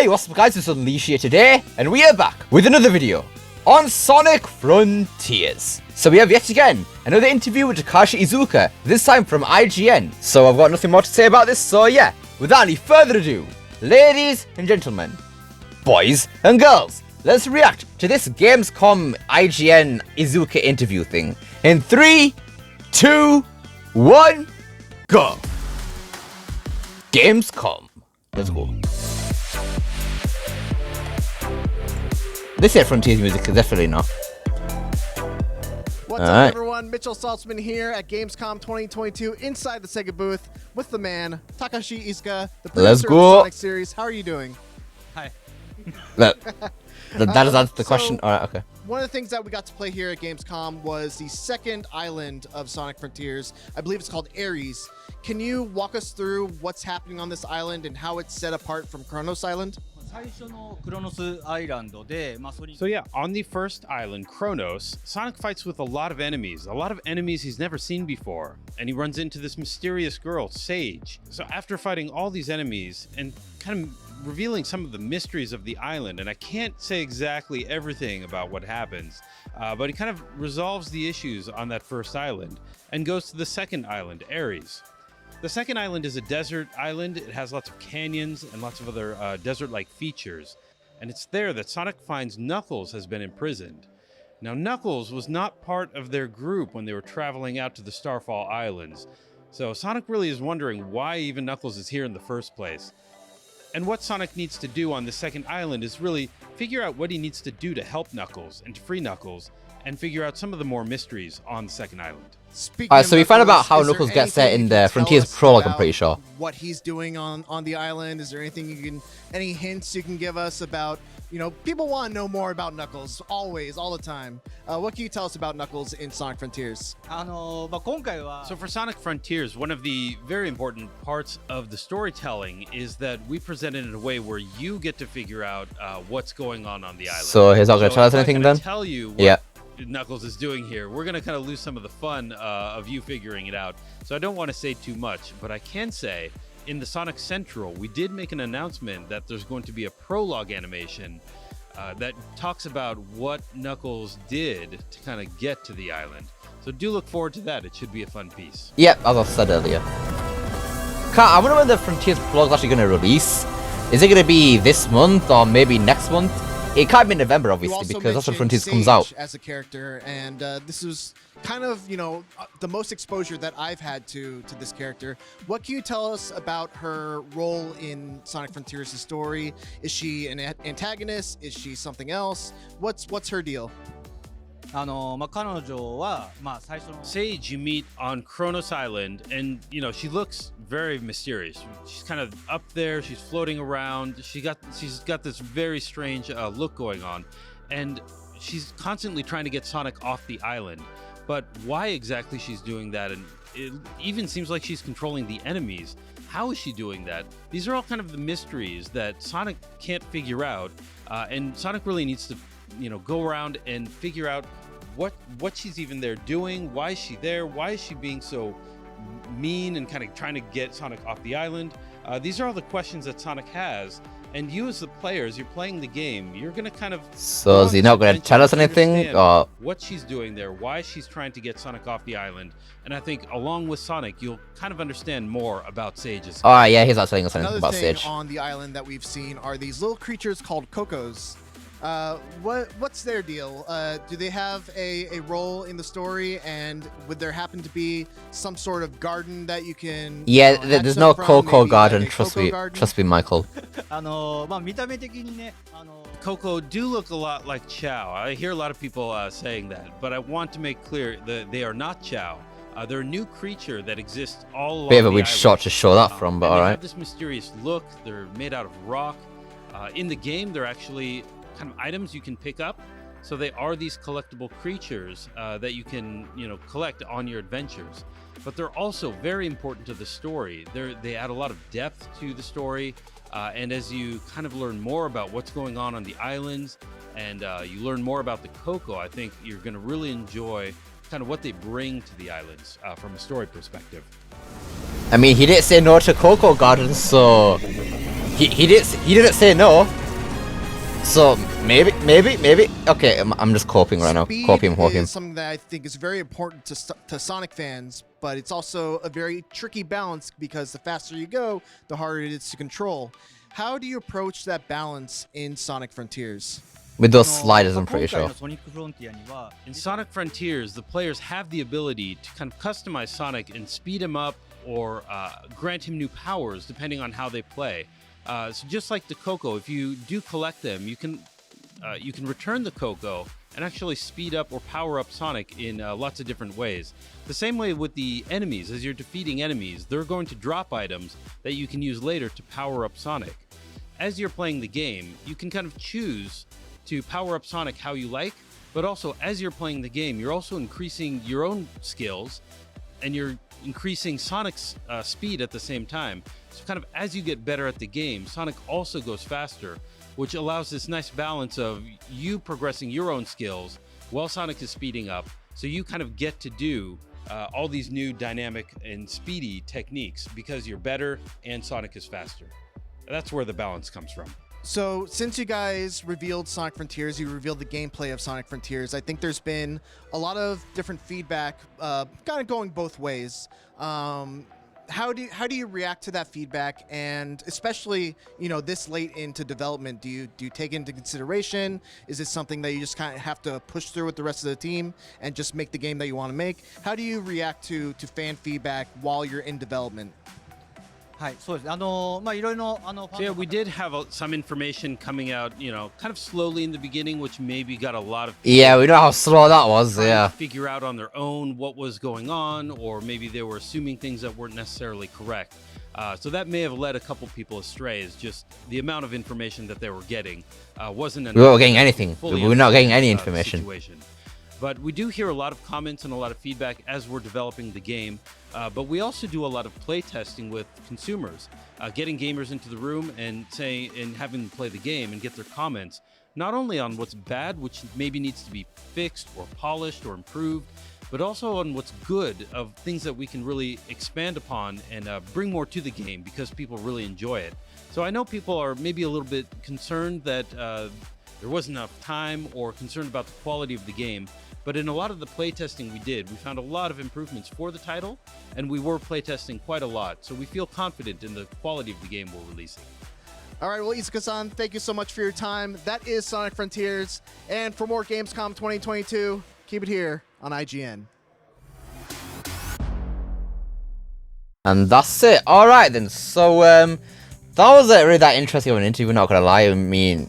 Hey, what's up guys, it's Unleash here today, and we are back with another video on Sonic Frontiers. So we have yet again another interview with Takashi Iizuka, this time from IGN. So I've got nothing more to say about this, so yeah, without any further ado, ladies and gentlemen, boys and girls, let's react to this Gamescom IGN Iizuka interview thing. In 3, 2, 1, go! Gamescom. Let's go. This here Frontiers music is definitely not. What's up, everyone? Mitchell Saltzman here at Gamescom 2022 inside the Sega booth with the man Takashi Iizuka, the producer Let's of go. the Sonic series. How are you doing? Hi. That does answer the question. Alright, okay. One of the things that we got to play here at Gamescom was the second island of Sonic Frontiers. I believe it's called Ares. Can you walk us through what's happening on this island and how it's set apart from Kronos Island? So yeah, on the first island, Kronos, Sonic fights with a lot of enemies he's never seen before, and he runs into this mysterious girl, Sage. So after fighting all these enemies and kind of revealing some of the mysteries of the island, and I can't say exactly everything about what happens, but he kind of resolves the issues on that first island and goes to the second island, Ares. The second island is a desert island. It has lots of canyons and lots of other desert-like features. And it's there that Sonic finds Knuckles has been imprisoned. Now, Knuckles was not part of their group when they were traveling out to the Starfall Islands. So Sonic really is wondering why even Knuckles is here in the first place. And what Sonic needs to do on the second island is really figure out what he needs to do to help Knuckles and to free Knuckles, and figure out some of the more mysteries on the second island. Alright, so we found about how Knuckles gets there in the Frontiers prologue, I'm pretty sure. What he's doing on the island? Is there anything any hints you can give us about, people want to know more about Knuckles, always, all the time. What can you tell us about Knuckles in Sonic Frontiers? So for Sonic Frontiers, one of the very important parts of the storytelling is that we present it in a way where you get to figure out what's going on the island. So he's not going to tell us anything then? Tell you what Knuckles is doing here. We're going to kind of lose some of the fun of you figuring it out. So I don't want to say too much, but I can say in the Sonic Central, we did make an announcement that there's going to be a prologue animation that talks about what Knuckles did to kind of get to the island. So do look forward to that. It should be a fun piece. Yep, as I said earlier. I wonder when the Frontiers prologue is actually going to release. Is it going to be this month or maybe next month? It can't be November, obviously, because that's when Frontiers comes out. As a character, and this is kind of, the most exposure that I've had to this character. What can you tell us about her role in Sonic Frontiers' story? Is she an antagonist? Is she something else? What's her deal? Sage you meet on Kronos Island, and she looks very mysterious. She's kind of up there, she's floating around, she's got this very strange look going on, and she's constantly trying to get Sonic off the island. But why exactly she's doing that, and it even seems like she's controlling the enemies. How is she doing that? These are all kind of the mysteries that Sonic can't figure out, and Sonic really needs to go around and figure out what she's even there doing. Why is she there? Why is she being so mean and kind of trying to get Sonic off the island? These are all the questions that Sonic has, and you as the players, you're playing the game, you're gonna kind of... So is he not going to tell us anything? Or what she's doing there, why she's trying to get Sonic off the island, and I think along with Sonic, you'll kind of understand more about Sage's... Alright, yeah, he's not telling us anything about Another thing Sage. on the island that we've seen are these little creatures called Cocos. What's their deal? Do they have a role in the story, and would there happen to be some sort of garden that you can... Yeah, there's no Coco garden, like trust Coco me, garden? trust me, Michael. Coco do look a lot like Chow. I hear a lot of people saying that, but I want to make clear that they are not Chow. They're a new creature that exists all along Bit of a the weird island. shot to show that from, but and they alright. have this mysterious look. They're made out of rock. In the game, they're actually kind of items you can pick up. So they are these collectible creatures that you can, collect on your adventures. But they're also very important to the story. They add a lot of depth to the story. And as you kind of learn more about what's going on the islands, and you learn more about the Coco, I think you're going to really enjoy kind of what they bring to the islands from a story perspective. I mean, he didn't say no to Coco Gardens, so he didn't say no. So maybe. Okay, I'm just coping right now. Coping. Is something that I think is very important to Sonic fans, but it's also a very tricky balance because the faster you go, the harder it is to control. How do you approach that balance in Sonic Frontiers? With those sliders, I'm pretty sure. In Sonic Frontiers, the players have the ability to kind of customize Sonic and speed him up or grant him new powers depending on how they play. So just like the Coco, if you do collect them, you can return the Coco and actually speed up or power up Sonic in lots of different ways. The same way with the enemies, as you're defeating enemies, they're going to drop items that you can use later to power up Sonic. As you're playing the game, you can kind of choose to power up Sonic how you like, but also as you're playing the game, you're also increasing your own skills and you're increasing Sonic's speed at the same time. So kind of as you get better at the game, Sonic also goes faster, which allows this nice balance of you progressing your own skills while Sonic is speeding up. So you kind of get to do all these new dynamic and speedy techniques because you're better and Sonic is faster. That's where the balance comes from. So since you guys revealed Sonic Frontiers, you revealed the gameplay of Sonic Frontiers, I think there's been a lot of different feedback kind of going both ways. How do you react to that feedback, and especially this late into development, do you take into consideration? Is it something that you just kind of have to push through with the rest of the team and just make the game that you want to make? How do you react to fan feedback while you're in development? So yeah, we did have some information coming out, kind of slowly in the beginning, which maybe got a lot of people Yeah, we know how slow that was. Yeah. to figure out on their own what was going on, or maybe they were assuming things that weren't necessarily correct. So that may have led a couple people astray. Is just the amount of information that they were getting wasn't enough. We weren't getting anything. Fully We were not getting any understand, information. situation. But we do hear a lot of comments and a lot of feedback as we're developing the game. But we also do a lot of play testing with consumers, getting gamers into the room and having them play the game and get their comments, not only on what's bad, which maybe needs to be fixed or polished or improved, but also on what's good, of things that we can really expand upon and bring more to the game because people really enjoy it. So I know people are maybe a little bit concerned that there wasn't enough time or concerned about the quality of the game. But in a lot of the playtesting we did, we found a lot of improvements for the title, and we were playtesting quite a lot. So we feel confident in the quality of the game we're releasing. All right, well, Iizuka-san, thank you so much for your time. That is Sonic Frontiers. And for more Gamescom 2022, keep it here on IGN. And that's it. All right then. So that was really that interesting of an interview. Not gonna lie. I mean,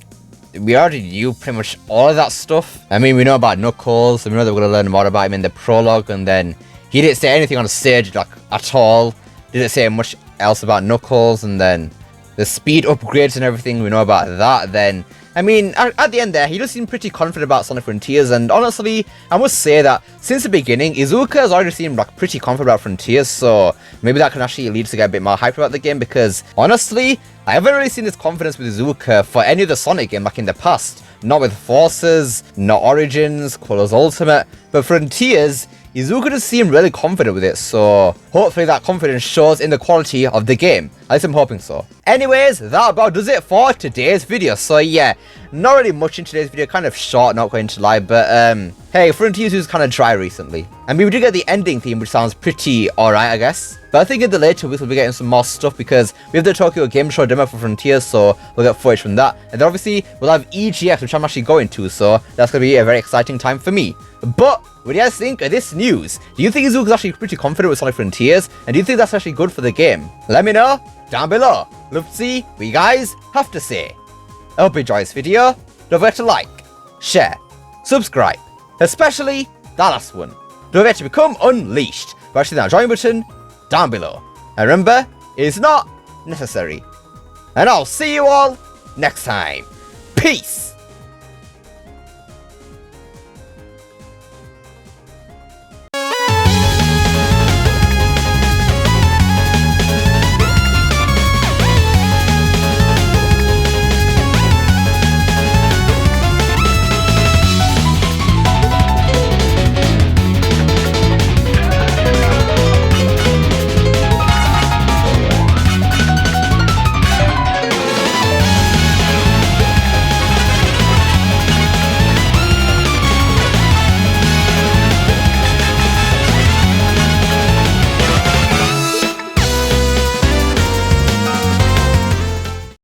we already knew pretty much all of that stuff. I mean, we know about Knuckles, and we know that we're gonna learn more about him in the prologue. And then he didn't say anything on stage like at all. Didn't say much else about Knuckles, and then the speed upgrades and everything. We know about that. Then I mean, at the end there, he does seem pretty confident about Sonic Frontiers, and honestly, I must say that since the beginning, Iizuka has already seemed like pretty confident about Frontiers, so maybe that can actually lead to get a bit more hype about the game, because honestly, I haven't really seen this confidence with Iizuka for any of the Sonic game like in the past. Not with Forces, not Origins, Colors Ultimate, but Frontiers, Iizuka does seem really confident with it, so hopefully that confidence shows in the quality of the game. At least I'm hoping so. Anyways, that about does it for today's video. So yeah, not really much in today's video, kind of short, not going to lie, but hey, Frontiers was kind of dry recently. I mean, we did get the ending theme, which sounds pretty alright, I guess. But I think in the later weeks we'll be getting some more stuff, because we have the Tokyo Game Show demo for Frontiers, so we'll get footage from that. And then obviously we'll have EGX, which I'm actually going to, so that's going to be a very exciting time for me. But what do you guys think of this news? Do you think Iizuka's actually pretty confident with Sonic Frontiers? And do you think that's actually good for the game? Let me know down below. Love to see what you guys have to say. I hope you enjoyed this video. Don't forget to like, share, subscribe, especially that last one. Don't forget to become unleashed by actually that join button down below. And remember, it is not necessary. And I'll see you all next time. Peace!